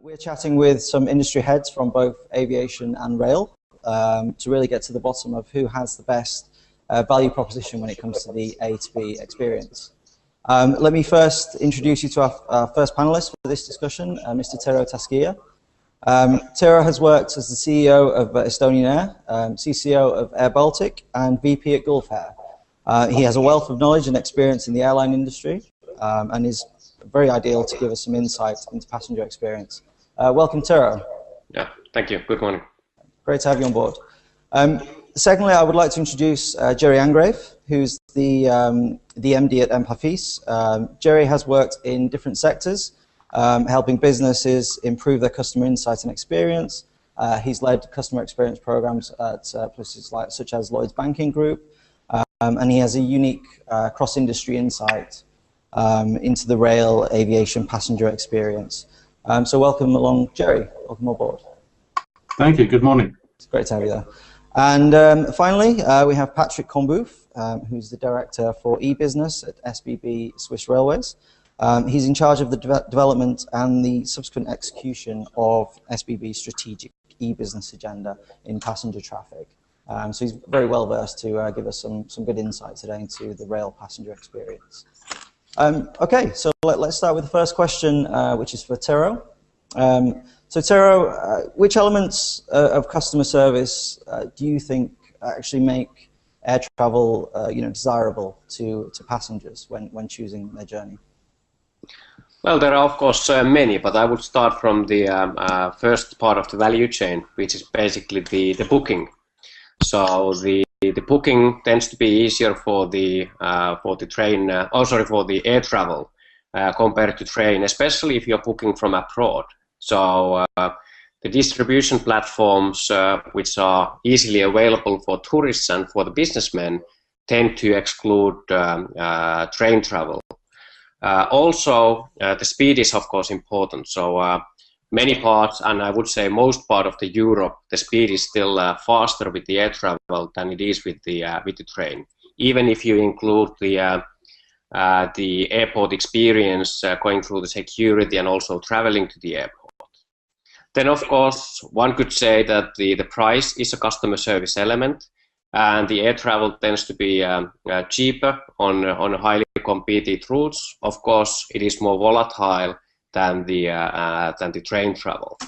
We're chatting with some industry heads from both aviation and rail to really get to the bottom of who has the best value proposition when it comes to the A to B experience. Let me first introduce you to our first panelist for this discussion, Mr. Tero Taskia. Tero has worked as the CEO of Estonian Air, CCO of Air Baltic, and VP at Gulf Air. He has a wealth of knowledge and experience in the airline industry and is very ideal to give us some insight into passenger experience. Welcome, Tero. Yeah, thank you. Good morning. Great to have you on board. Secondly, I would like to introduce Jerry Angrave, who's the MD at Empafis. Jerry has worked in different sectors, helping businesses improve their customer insight and experience. He's led customer experience programs at places such as Lloyds Banking Group, and he has a unique cross-industry insight into the rail aviation passenger experience. So welcome along, Jerry. Welcome aboard. Thank you. Good morning. It's great to have you there. And finally, we have Patrick Combouf, who's the Director for e-business at SBB Swiss Railways. He's in charge of the development and the subsequent execution of SBB's strategic e-business agenda in passenger traffic. So he's very well versed to give us some good insight today into the rail passenger experience. Okay, so let's start with the first question, which is for Tero. So Tero, which elements of customer service do you think actually make air travel desirable to passengers when choosing their journey? Well, there are of course many, but I would start from the first part of the value chain, which is basically the booking. So the booking tends to be easier for the train, for the air travel compared to train, especially if you're booking from abroad. So the distribution platforms, which are easily available for tourists and for the businessmen, tend to exclude train travel. Also, the speed is of course important. So many parts, and I would say most part of the Europe, the speed is still faster with the air travel than it is with the train. Even if you include the airport experience, going through the security and also traveling to the airport. Then of course one could say that the price is a customer service element, and the air travel tends to be cheaper on highly competed routes. Of course it is more volatile than the train travel.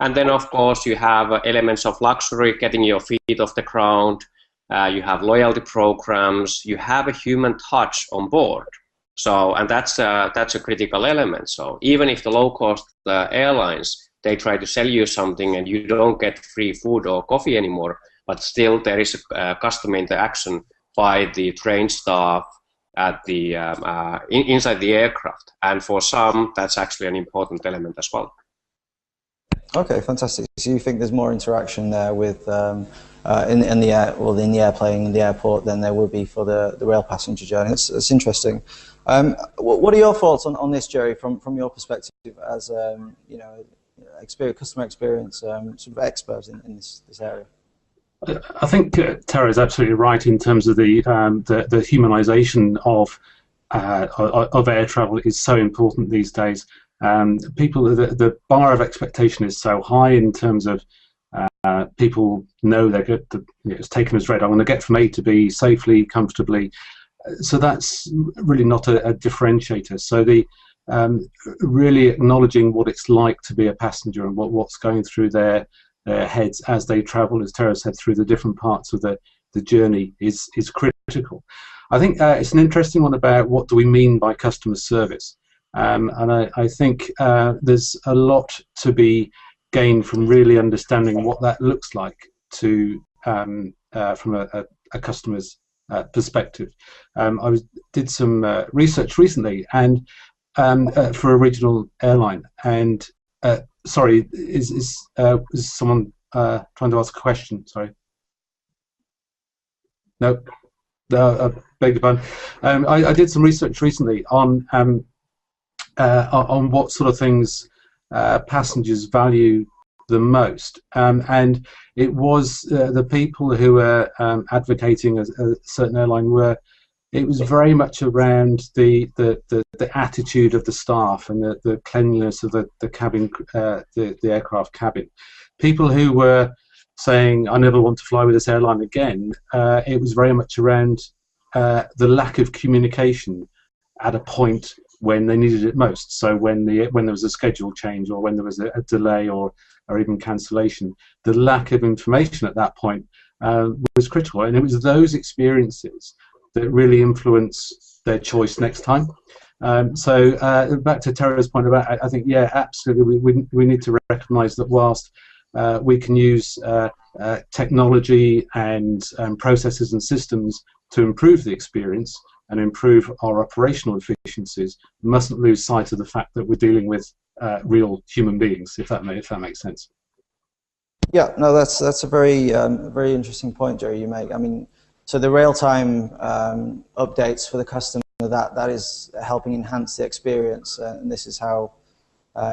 And then of course you have elements of luxury, getting your feet off the ground. You have loyalty programs. You have a human touch on board. So, and that's a critical element. So even if the low-cost airlines, they try to sell you something and you don't get free food or coffee anymore, but still there is a customer interaction by the train staff at the inside the aircraft, and for some that's actually an important element as well. Okay, fantastic. So you think there's more interaction there with in the airplane in the airport than there will be for the rail passenger journey. It's interesting. What are your thoughts on this, Jerry, from your perspective as customer experience sort of expert in this area? I think Tero is absolutely right in terms of the humanisation of air travel is so important these days. The bar of expectation is so high in terms of people know they're good. It's taken as read. I want to get from A to B safely, comfortably. So that's really not a differentiator. So the really acknowledging what it's like to be a passenger and what's going through their heads as they travel, as Tero said, through the different parts of the journey is critical. I think it's an interesting one about what do we mean by customer service, and I think there's a lot to be gained from really understanding what that looks like to from a customer's perspective. I did some research recently and for a regional airline, and sorry, is someone trying to ask a question? Sorry. No. Beg your pardon. I did some research recently on what sort of things passengers value the most, and it was the people who were advocating a certain airline were it was very much around the attitude of the staff and the cleanliness of the cabin, the aircraft cabin. People who were saying, "I never want to fly with this airline again," it was very much around the lack of communication at a point when they needed it most. So when there was a schedule change, or when there was a delay, or even cancellation, the lack of information at that point was critical, and it was those experiences that really influence their choice next time. So back to Tara's point about, I think, yeah, absolutely, we need to recognise that whilst we can use technology and processes and systems to improve the experience and improve our operational efficiencies, we mustn't lose sight of the fact that we're dealing with real human beings, if that makes sense. Yeah, no, that's a very very interesting point, Jerry, you make. I mean, so the real-time updates for the customer, that is helping enhance the experience, and this is how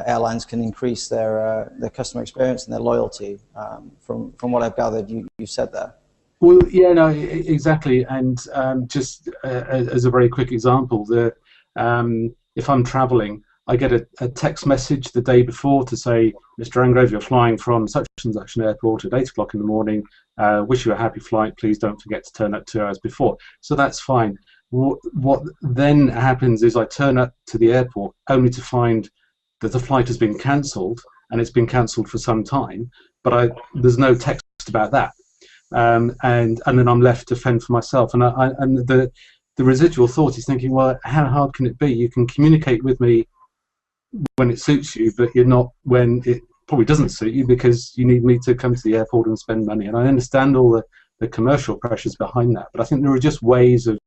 airlines can increase their customer experience and their loyalty. From what I've gathered, you said there. Well, yeah, no, exactly, and just as a very quick example, if I'm travelling, I get a text message the day before to say, "Mr. Angrove, you're flying from such and such an airport at 8 o'clock in the morning. Wish you a happy flight. Please don't forget to turn up 2 hours before." So that's fine. What then happens is I turn up to the airport only to find that the flight has been cancelled, and it's been cancelled for some time, but there's no text about that. And then I'm left to fend for myself. And the residual thought is thinking, well, how hard can it be? You can communicate with me when it suits you, but you're not when it probably doesn't suit you, because you need me to come to the airport and spend money. And I understand all the commercial pressures behind that, but I think there are just ways of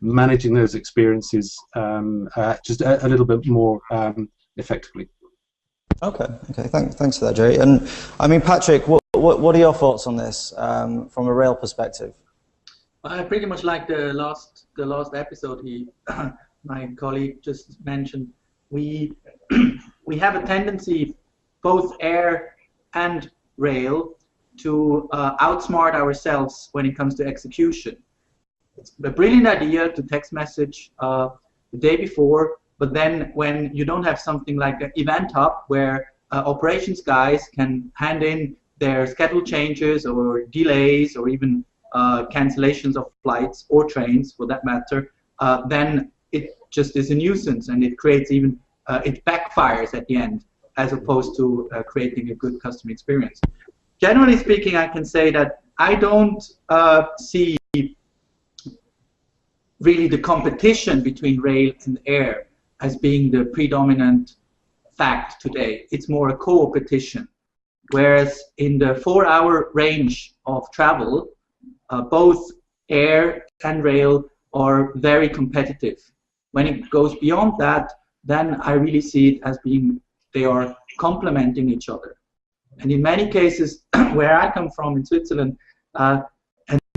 managing those experiences just a little bit more effectively. Okay. Thanks for that, Jerry. And I mean, Patrick, what are your thoughts on this from a rail perspective? I pretty much like the last episode my colleague just mentioned. We have a tendency, both air and rail, to outsmart ourselves when it comes to execution. It's a brilliant idea to text message the day before, but then when you don't have something like an event hub where operations guys can hand in their schedule changes or delays or even cancellations of flights or trains for that matter, then it just is a nuisance, and it creates even it backfires at the end, as opposed to creating a good customer experience. Generally speaking, I can say that I don't see really the competition between rail and air as being the predominant fact today. It's more a co-opetition. Whereas in the 4-hour range of travel, both air and rail are very competitive. When it goes beyond that, then I really see it as being they are complementing each other. And in many cases, where I come from in Switzerland, an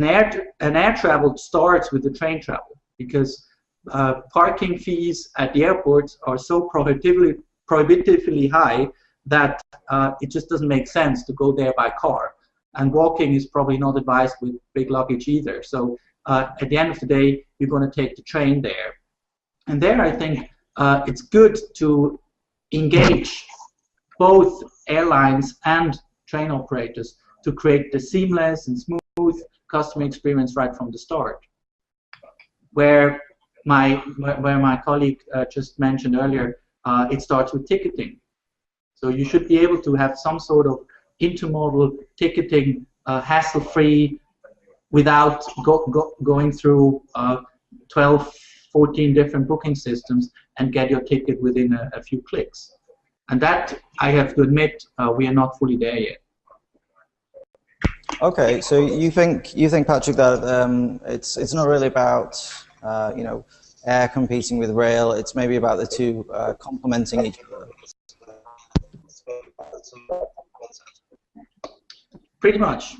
air travel starts with the train travel, because parking fees at the airports are so prohibitively high that it just doesn't make sense to go there by car. And walking is probably not advised with big luggage either. So at the end of the day, you're going to take the train there. And there I think it's good to engage both airlines and train operators to create the seamless and smooth customer experience right from the start. Where my colleague just mentioned earlier, it starts with ticketing. So you should be able to have some sort of intermodal ticketing, hassle-free, without going through 12, 14 different booking systems and get your ticket within a few clicks. And that, I have to admit, we are not fully there yet. Okay, so you think Patrick, that it's not really about air competing with rail. It's maybe about the two complementing each other. Pretty much.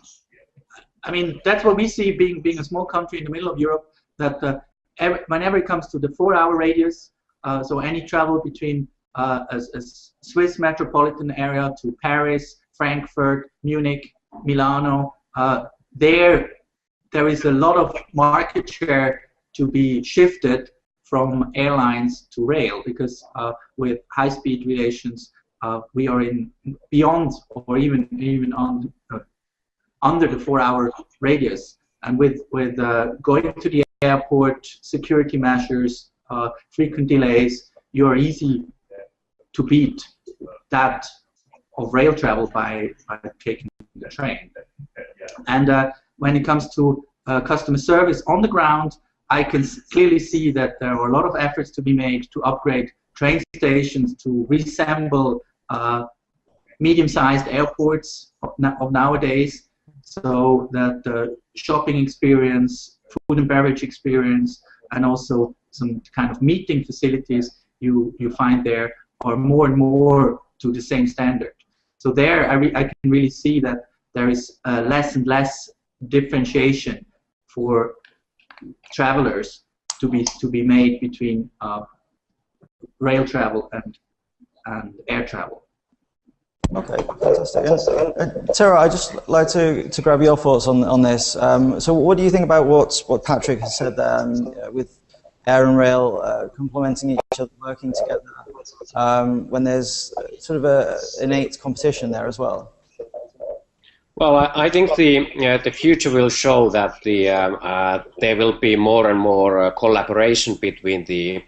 I mean, that's what we see being a small country in the middle of Europe, that whenever it comes to the 4-hour radius, so any travel between a Swiss metropolitan area to Paris, Frankfurt, Munich, Milano, there is a lot of market share to be shifted from airlines to rail, because with high-speed relations, we are in beyond or even on under the 4-hour radius, and with going to the airport, security measures, frequent delays, you are easy to beat that of rail travel by taking the train. And when it comes to customer service on the ground, I can clearly see that there are a lot of efforts to be made to upgrade train stations, to reassemble medium-sized airports of nowadays, so that the shopping experience, food and beverage experience, and also some kind of meeting facilities you find there are more and more to the same standard. So there I can really see that there is less and less differentiation for travelers to be made between rail travel and air travel. Okay, fantastic. And, Tara, I'd just like to grab your thoughts on this. So what do you think about what Patrick has said there, with air and rail complementing each other, working together, when there's sort of a innate competition there as well? Well, I think the future will show that there will be more and more collaboration between the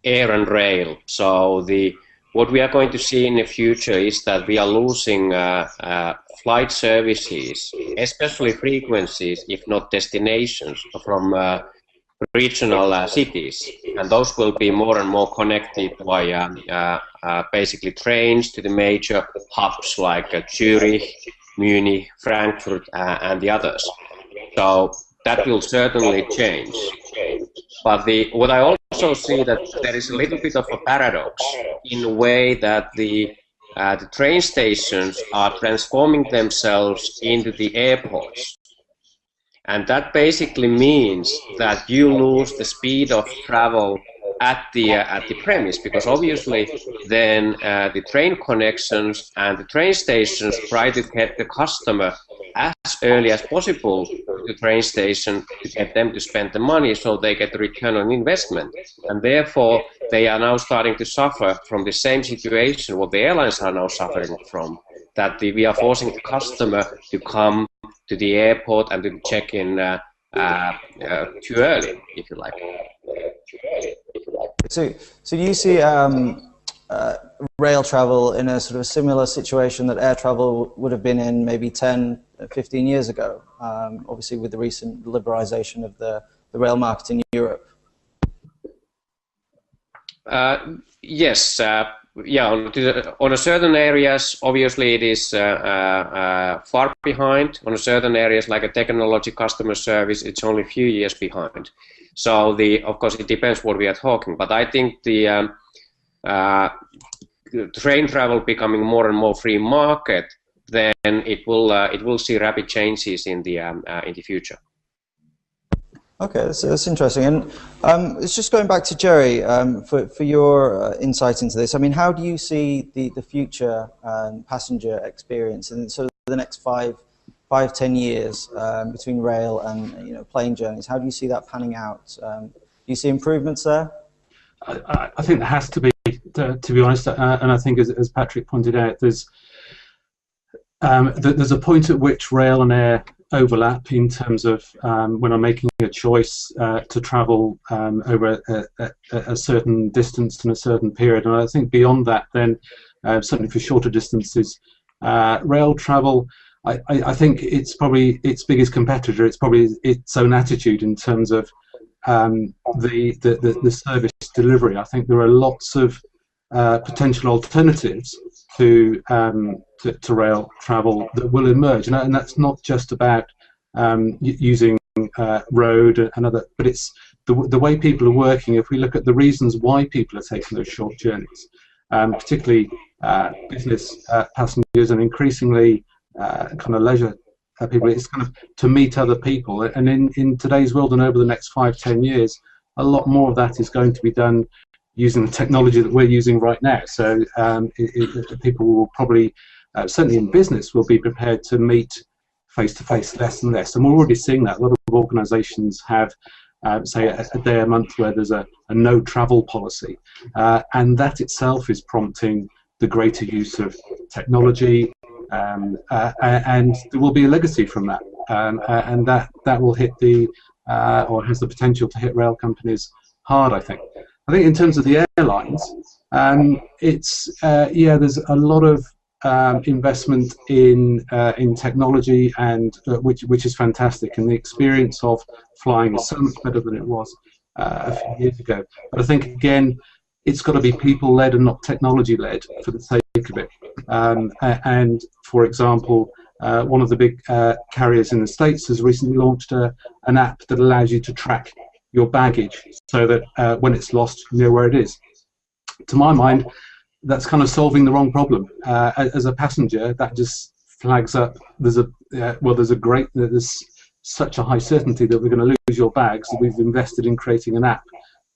air and rail. So what we are going to see in the future is that we are losing flight services, especially frequencies, if not destinations, from regional cities, and those will be more and more connected via basically trains to the major hubs like Zurich, Munich, Frankfurt, and the others. So that will certainly change. But what I also see that there is a little bit of a paradox in a way that the train stations are transforming themselves into the airports. And that basically means that you lose the speed of travel at the premise, because obviously then the train connections and the train stations try to get the customer as early as possible to the train station to get them to spend the money so they get the return on investment. And therefore they are now starting to suffer from the same situation what the airlines are now suffering from, that we are forcing the customer to come to the airport and to check in too early, if you like. So do you see rail travel in a sort of a similar situation that air travel would have been in maybe 10, 15 years ago, obviously with the recent liberalization of the rail market in Europe? Yes. Yeah, on certain areas, obviously it is far behind. On certain areas, like a technology, customer service, it's only a few years behind. So of course, it depends what we are talking. But I think the train travel becoming more and more free market, then it will see rapid changes in the future. Okay, that's interesting. And it's just going back to Jerry for your insight into this. I mean, how do you see the future passenger experience in sort of the next 5-10 years between rail and plane journeys? How do you see that panning out? Do you see improvements there? I think there has to be honest, and I think as Patrick pointed out, there's a point at which rail and air overlap in terms of when I'm making a choice to travel over a certain distance in a certain period, and I think beyond that, then certainly for shorter distances, rail travel, I think it's probably its biggest competitor. It's probably its own attitude in terms of the service delivery. I think there are lots of potential alternatives to rail travel that will emerge, and that's not just about using road and other, but it's the way people are working. If we look at the reasons why people are taking those short journeys, particularly business passengers and increasingly kind of leisure people, it's kind of to meet other people. And in today's world and over the next 5-10 years, a lot more of that is going to be done using the technology that we're using right now. So people will probably, certainly in business, will be prepared to meet face-to-face less and less. And we're already seeing that. A lot of organisations have say a day a month where there's a no travel policy, and that itself is prompting the greater use of technology, and there will be a legacy from that, and that will hit the or has the potential to hit rail companies hard. I think in terms of the airlines, it's there's a lot of investment in technology, and which is fantastic, and the experience of flying is so much better than it was a few years ago. But I think again, it's got to be people-led and not technology-led for the sake of it. And for example, one of the big carriers in the States has recently launched an app that allows you to track your baggage, so that when it's lost, you know where it is. To my mind, that's kind of solving the wrong problem. As a passenger, that just flags up. There's such a high certainty that we're going to lose your bags that we've invested in creating an app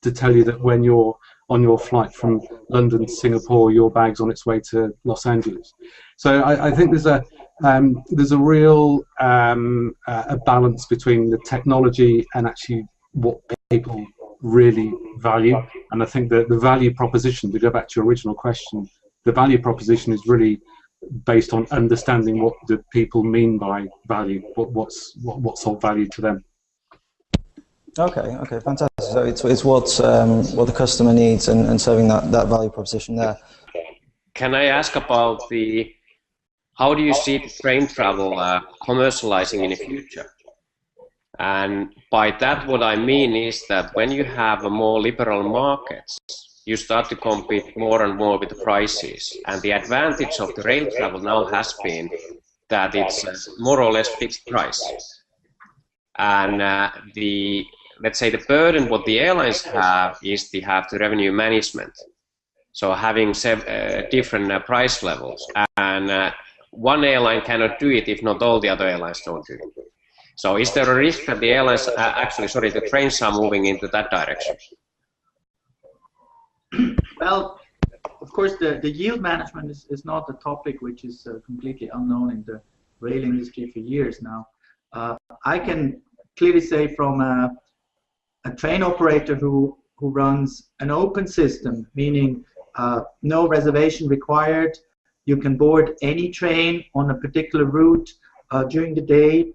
to tell you that when you're on your flight from London to Singapore, your bag's on its way to Los Angeles. So I think there's a real a balance between the technology and actually what people really value. And I think that the value proposition, to go back to your original question, the value proposition is really based on understanding what the people mean by value, what's of value to them. Okay, fantastic. So it's what the customer needs and serving that value proposition there. Can I ask about how do you see the train travel commercializing in the future? And by that, what I mean is that when you have a more liberal markets, you start to compete more and more with the prices. And the advantage of the rail travel now has been that it's more or less fixed price. And let's say the burden what the airlines have is they have the revenue management. So having different price levels. And one airline cannot do it if not all the other airlines don't do it. So is there a risk that the airlines, the trains are moving into that direction? Well, of course, the yield management is not a topic which is completely unknown in the rail industry for years now. I can clearly say from a train operator who runs an open system, meaning no reservation required, you can board any train on a particular route during the day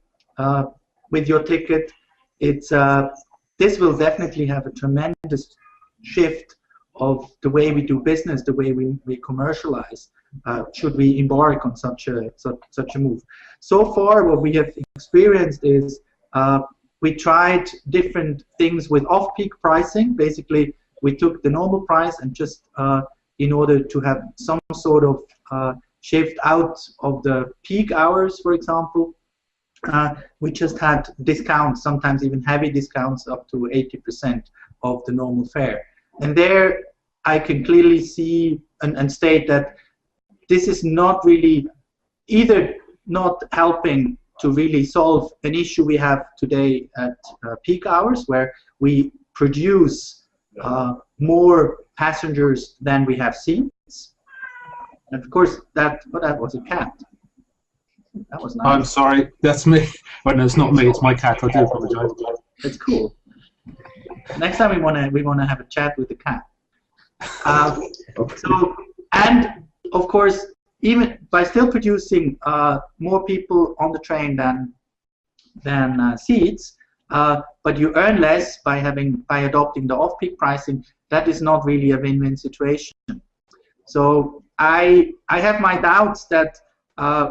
with your ticket. This will definitely have a tremendous shift of the way we do business, the way we commercialize, should we embark on such a move. So far, what we have experienced is we tried different things with off-peak pricing. Basically, we took the normal price and just in order to have some sort of shift out of the peak hours, for example, we just had discounts, sometimes even heavy discounts, up to 80% of the normal fare. And there I can clearly see and state that this is not really either not helping to really solve an issue we have today at peak hours, where we produce more passengers than we have seats. And of course, that was a cat. That was nice. I'm sorry, that's me. Well, no, it's not me. It's my cat. I do apologise. It's cool. Next time we wanna have a chat with the cat. So, and of course, even by still producing more people on the train than seats, but you earn less by adopting the off-peak pricing. That is not really a win-win situation. So I have my doubts that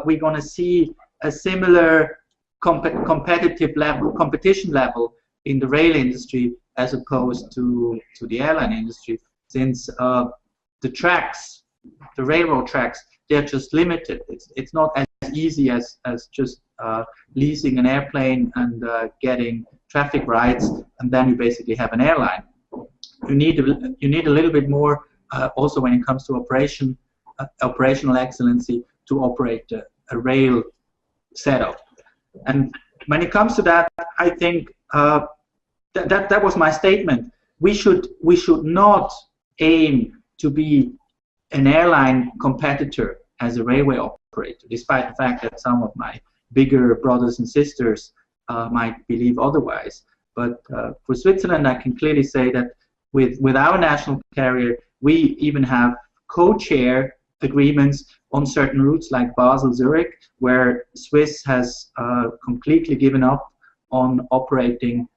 we're going to see a similar competition level in the rail industry as opposed to the airline industry, since the railroad tracks, they're just limited. It's not as easy as just leasing an airplane and getting traffic rights, and then you basically have an airline. You need a little bit more also when it comes to operational excellency to operate a rail setup. And when it comes to that, I think that was my statement. We should not aim to be an airline competitor as a railway operator, despite the fact that some of my bigger brothers and sisters might believe otherwise. But for Switzerland, I can clearly say that with our national carrier, we even have co-chair agreements on certain routes like Basel-Zurich, where Swiss has completely given up on operating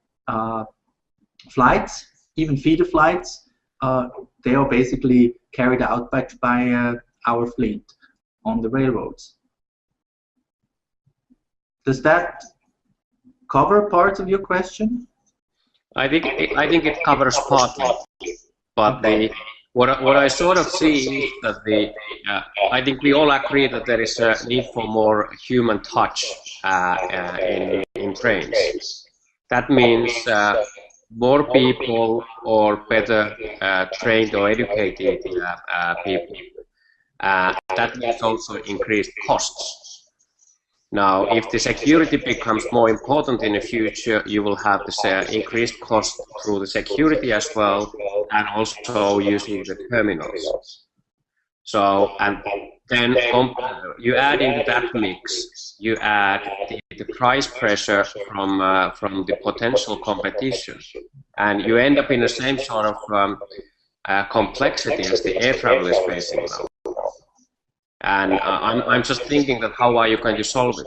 flights, even feeder flights. They are basically carried out by our fleet on the railroads. Does that cover parts of your question? I think it covers partly, but what I sort of see is that I think we all agree that there is a need for more human touch in trains. That means more people or better trained or educated people. That means also increased costs. Now, if the security becomes more important in the future, you will have this increased cost through the security as well, and also using the terminals. So, and then you add into that mix, you add the price pressure from the potential competition, and you end up in the same sort of complexity as the air travel is facing now. And I'm just thinking that how are you going to solve it,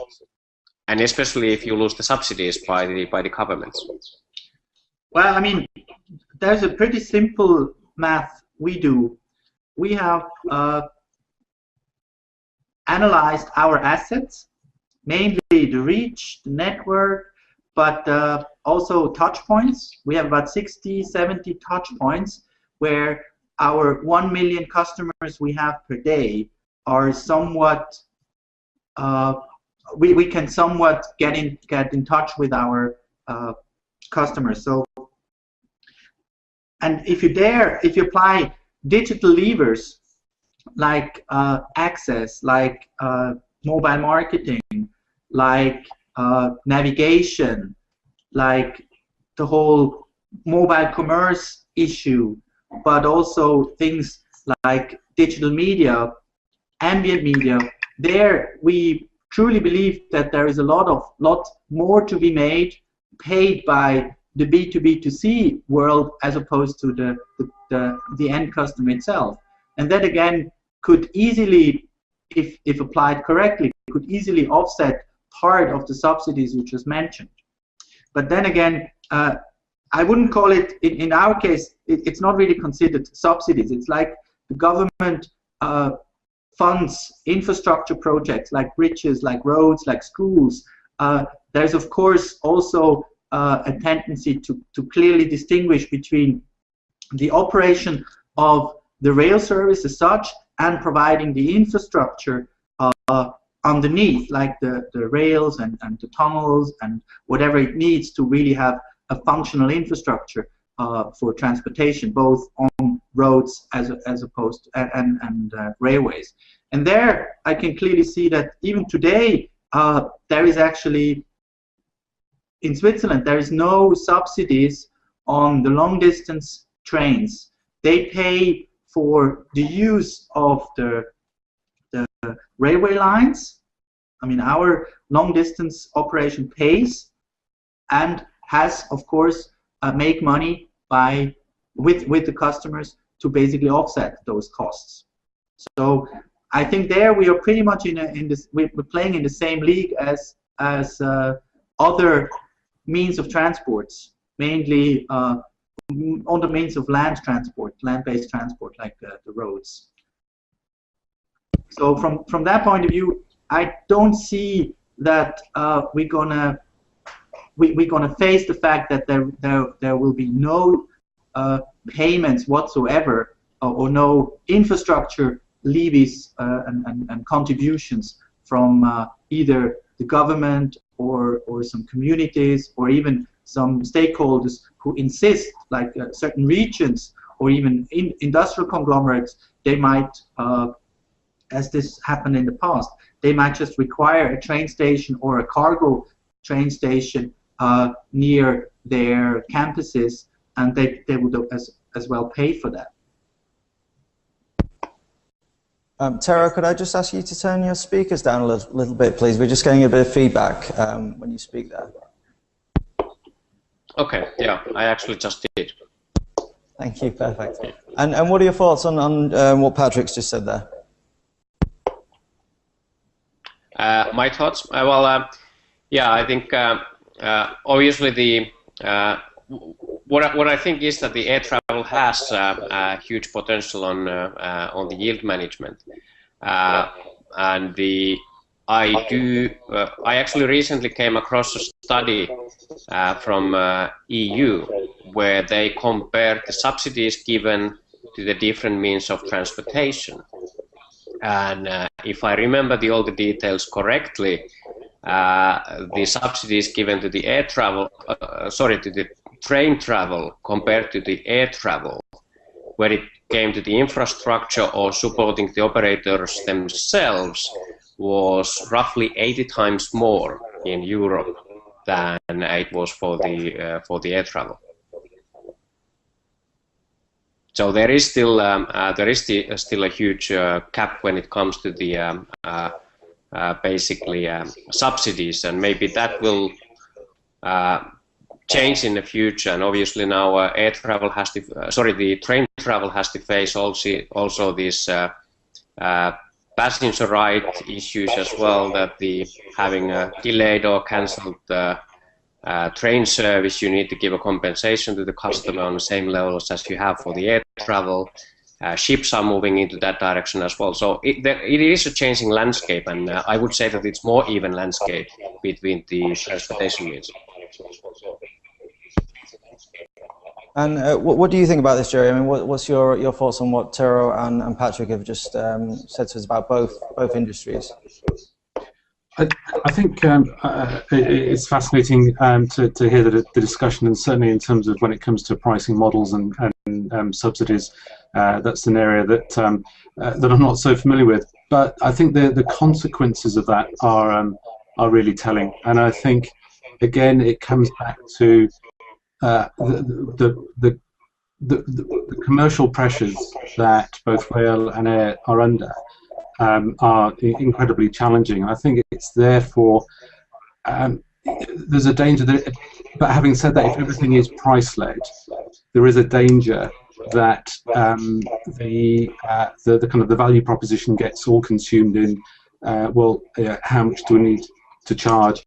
and especially if you lose the subsidies by the governments. Well, I mean, there's a pretty simple math we do. We have analyzed our assets, mainly the reach, the network, but also touch points. We have about 60, 70 touch points where our 1 million customers we have per day are somewhat, we can somewhat get in touch with our customers. So, and if you apply digital levers like access, like mobile marketing, like navigation, like the whole mobile commerce issue, but also things like digital media, ambient media, there we truly believe that there is a lot more to be made, paid by the B2B2C world as opposed to the end customer itself. And that again could easily, if applied correctly, could easily offset part of the subsidies you just mentioned. But then again, I wouldn't call it, in our case, it's not really considered subsidies. It's like the government funds infrastructure projects like bridges, like roads, like schools. There's of course also a tendency to clearly distinguish between the operation of the rail service as such and providing the infrastructure underneath, like the rails and the tunnels and whatever it needs to really have a functional infrastructure for transportation, both on roads as opposed to, and railways. And there I can clearly see that even today there is actually, in Switzerland, there is no subsidies on the long distance trains. They pay for the use of the railway lines. I mean, our long distance operation pays and has, of course, make money by with the customers to basically offset those costs. So I think there we are pretty much we're playing in the same league as other means of transports, mainly on the means of land-based transport, like the roads. So from that point of view, I don't see that we're gonna face the fact that there will be no payments whatsoever or no infrastructure levies and contributions from either the government or some communities or even some stakeholders who insist, like certain regions or even industrial conglomerates, they might, as this happened in the past, they might just require a train station or a cargo train station near their campuses, and they would as well pay for that. Tara, could I just ask you to turn your speakers down a little bit, please? We're just getting a bit of feedback when you speak there. Okay, yeah, I actually just did. Thank you, perfect. And what are your thoughts on what Patrick's just said there? My thoughts? Yeah, I think obviously what I think is that the air travel has a huge potential on the yield management, and I actually recently came across a study from EU where they compared the subsidies given to the different means of transportation. And if I remember all the details correctly, the subsidies given to the to the train travel compared to the air travel, when it came to the infrastructure or supporting the operators themselves, was roughly 80 times more in Europe than it was for the air travel. So there is still still a huge gap when it comes to the basically subsidies, and maybe that will change in the future. And obviously now air travel has to, the train travel has to face also these passenger right issues as well, that the having a delayed or cancelled train service, you need to give a compensation to the customer on the same levels as you have for the air travel. Ships are moving into that direction as well. So it is a changing landscape, and I would say that it's more even landscape between the transportation means. And what do you think about this, Jerry? I mean, what's your thoughts on what Tero and Patrick have just said to us about both industries? I think it's fascinating to hear the discussion, and certainly in terms of when it comes to pricing models and subsidies, that's an area that I'm not so familiar with. But I think the consequences of that are really telling, and I think again it comes back to the commercial pressures that both rail and air are under. Are incredibly challenging. I think it's therefore there's a danger that, but having said that, if everything is price-led, there is a danger that the kind of the value proposition gets all consumed in how much do we need to charge?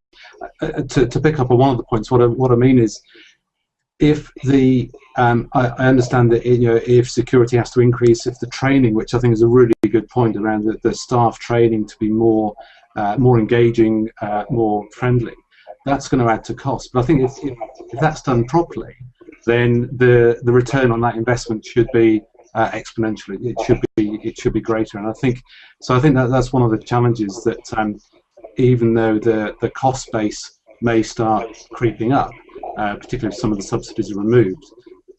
To pick up on one of the points, what I mean is, if I understand that if security has to increase, if the training, which I think is a really good point around the staff training to be more engaging, more friendly, that's going to add to cost. But I think if that's done properly, then the return on that investment should be exponentially. It should be greater. And I think that's one of the challenges, that even though the cost base may start creeping up, particularly if some of the subsidies are removed.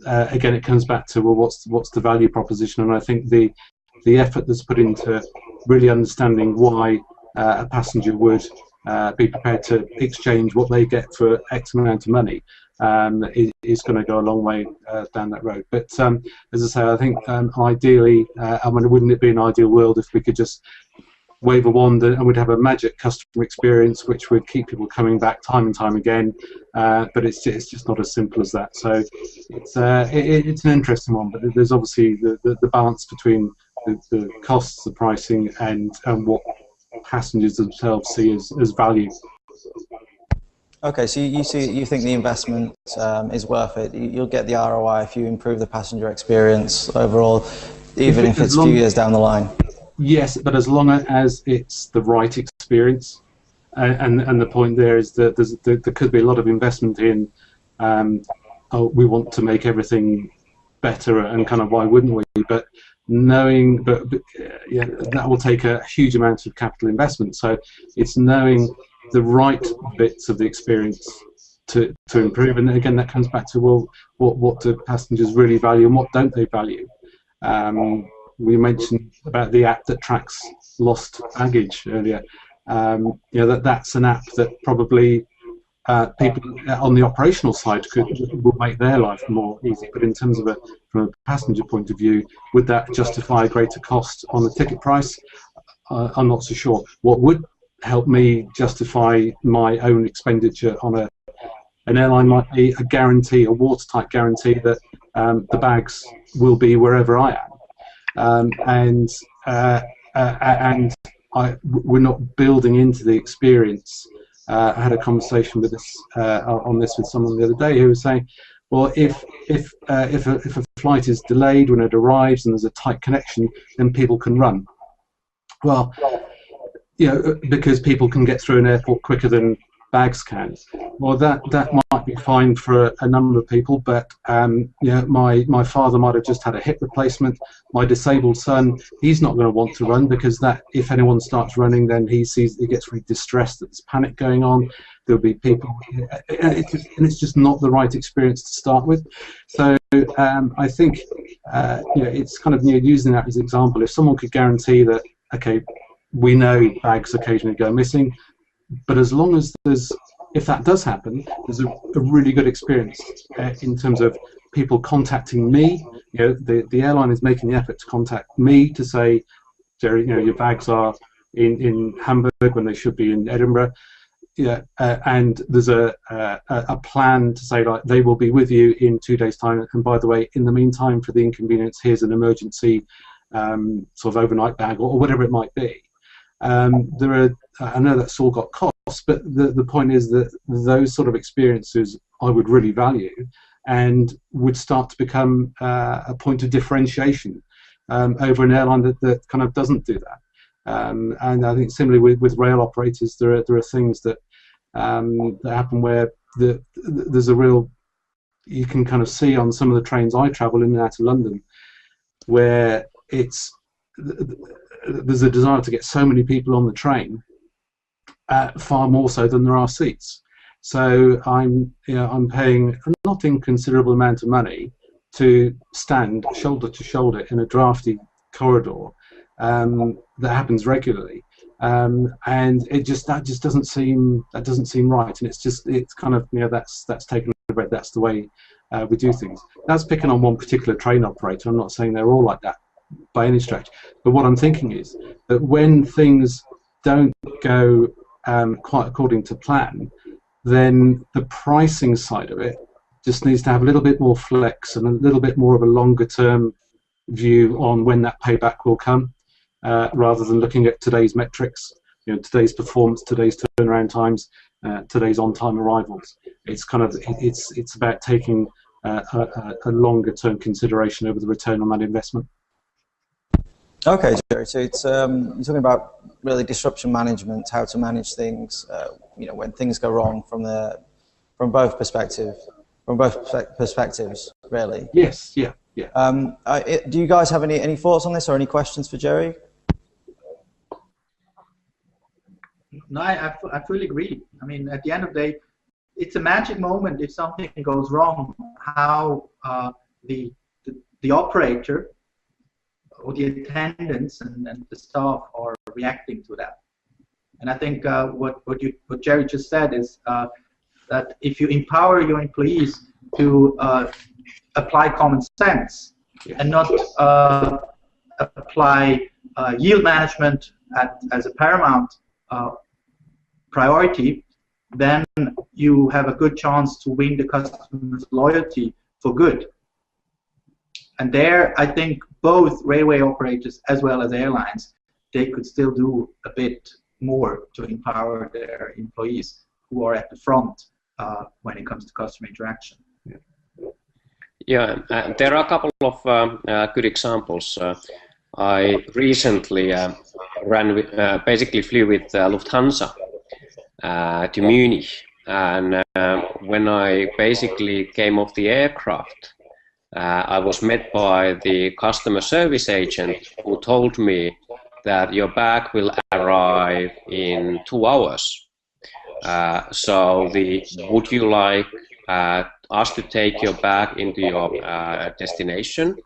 Again, it comes back to, well, what's the value proposition? And I think the effort that's put into really understanding why a passenger would be prepared to exchange what they get for X amount of money is going to go a long way down that road. But as I say, I think ideally, wouldn't it be an ideal world if we could just wave a wand and we'd have a magic customer experience which would keep people coming back time and time again, but it's just not as simple as that. So it's an interesting one, but there's obviously the balance between the costs, the pricing, and what passengers themselves see as value. Okay, so you think the investment is worth it. You'll get the ROI if you improve the passenger experience overall, even if it's a few years down the line. Yes, but as long as it's the right experience, and the point there is that there could be a lot of investment in, we want to make everything better, and kind of why wouldn't we? But that will take a huge amount of capital investment. So it's knowing the right bits of the experience to improve, and again that comes back to, well, what do passengers really value and what don't they value? We mentioned about the app that tracks lost baggage earlier. That's an app that probably people on the operational side will make their life more easy. But in terms of from a passenger point of view, would that justify a greater cost on the ticket price? I'm not so sure. What would help me justify my own expenditure on An airline might be a guarantee, a watertight guarantee that the bags will be wherever I am, and we're not building into the experience. I had a conversation with on this with someone the other day who was saying, well, if a flight is delayed when it arrives and there's a tight connection, then people can run. Well, because people can get through an airport quicker than bags can. Well, that might be fine for a number of people, but my father might have just had a hip replacement. My disabled son, he's not going to want to run, because that, if anyone starts running, then he gets really distressed that there's panic going on. There'll be people, and it's just not the right experience to start with. So I think it's kind of using that as an example. If someone could guarantee that, okay, we know bags occasionally go missing, but as long as if that does happen, there's a really good experience in terms of people contacting me. The airline is making the effort to contact me to say, Jerry, your bags are in Hamburg when they should be in Edinburgh. And there's a plan to say, like, they will be with you in 2 days' time. And by the way, in the meantime, for the inconvenience, here's an emergency sort of overnight bag or whatever it might be. I know that's all got costs, but the point is that those sort of experiences I would really value, and would start to become a point of differentiation over an airline that kind of doesn't do that. And I think similarly with rail operators, there are things that happen where there's a real, you can kind of see on some of the trains I travel in and out of London, where there's a desire to get so many people on the train, far more so than there are seats. So I'm paying a not inconsiderable amount of money to stand shoulder to shoulder in a drafty corridor that happens regularly, and that just doesn't seem right. And it's kind of that's taken over. That's the way we do things. That's picking on one particular train operator. I'm not saying they're all like that by any stretch, but what I'm thinking is that when things don't go quite according to plan, then the pricing side of it just needs to have a little bit more flex and a little bit more of a longer term view on when that payback will come, rather than looking at today's metrics, today's performance, today's turnaround times, today's on-time arrivals. It's kind of it's about taking a longer term consideration over the return on that investment. Okay, Jerry. So it's you're talking about really disruption management, how to manage things, when things go wrong from both perspectives, really. Yes. Yeah. Do you guys have any thoughts on this or any questions for Jerry? No, I fully agree. I mean, at the end of the day, it's a magic moment if something goes wrong. How the operator or the attendants and the staff are reacting to that. And I think what Jerry just said is that if you empower your employees to apply common sense and not apply yield management as a paramount priority, then you have a good chance to win the customer's loyalty for good. And there, I think both railway operators as well as airlines, they could still do a bit more to empower their employees who are at the front when it comes to customer interaction. Yeah, there are a couple of good examples. I recently basically flew with Lufthansa to Munich, and when I basically came off the aircraft, I was met by the customer service agent who told me that your bag will arrive in 2 hours. So would you like us to take your bag into your destination,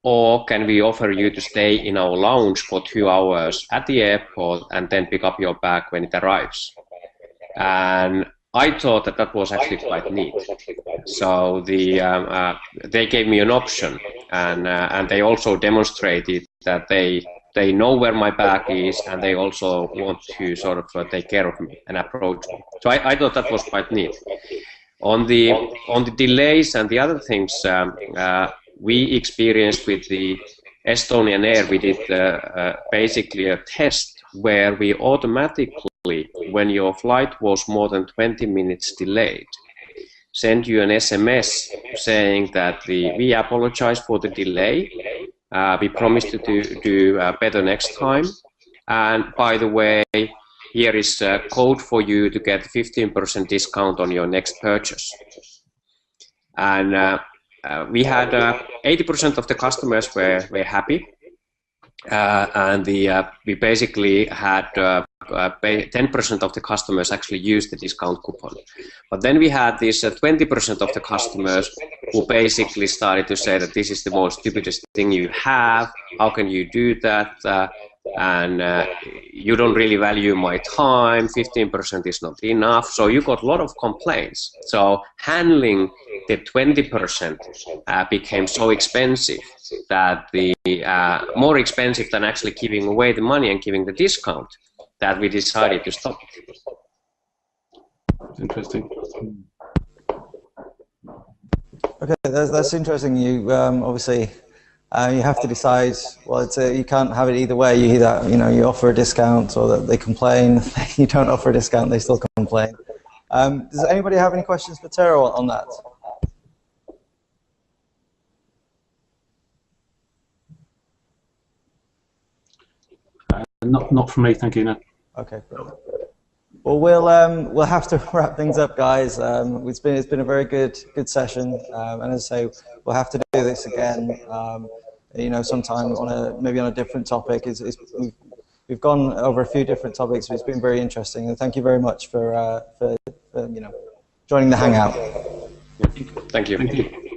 or can we offer you to stay in our lounge for 2 hours at the airport and then pick up your bag when it arrives? And I thought that was actually quite neat. So they gave me an option, and they also demonstrated that they know where my bag is, and they also want to sort of take care of me and approach me. So I thought that was quite neat. On the delays and the other things we experienced with the Estonian Air, we did basically a test where we automatically, when your flight was more than 20 minutes delayed, send you an SMS saying that we apologize for the delay. We promise to do better next time. And by the way, here is a code for you to get 15% discount on your next purchase. And we had 80% of the customers were happy. And we basically had 10% of the customers actually used the discount coupon. But then we had this 20% of the customers who basically started to say that this is the most stupidest thing you have. How can you do that? And you don't really value my time. 15% is not enough. So you got a lot of complaints. So handling the 20% became so expensive that more expensive than actually giving away the money and giving the discount, that we decided to stop. Interesting. Okay, that's interesting. You obviously you have to decide. Well, you can't have it either way. You either you offer a discount, or that they complain. You don't offer a discount, they still complain. Does anybody have any questions for Tero on that? Not from me, thank you. No. Okay. Well, we'll have to wrap things up, guys. It's been a very good session, and as I say, we'll have to do this again. Sometime maybe on a different topic. We've gone over a few different topics, but it's been very interesting. And thank you very much for joining the Hangout. Thank you. Thank you.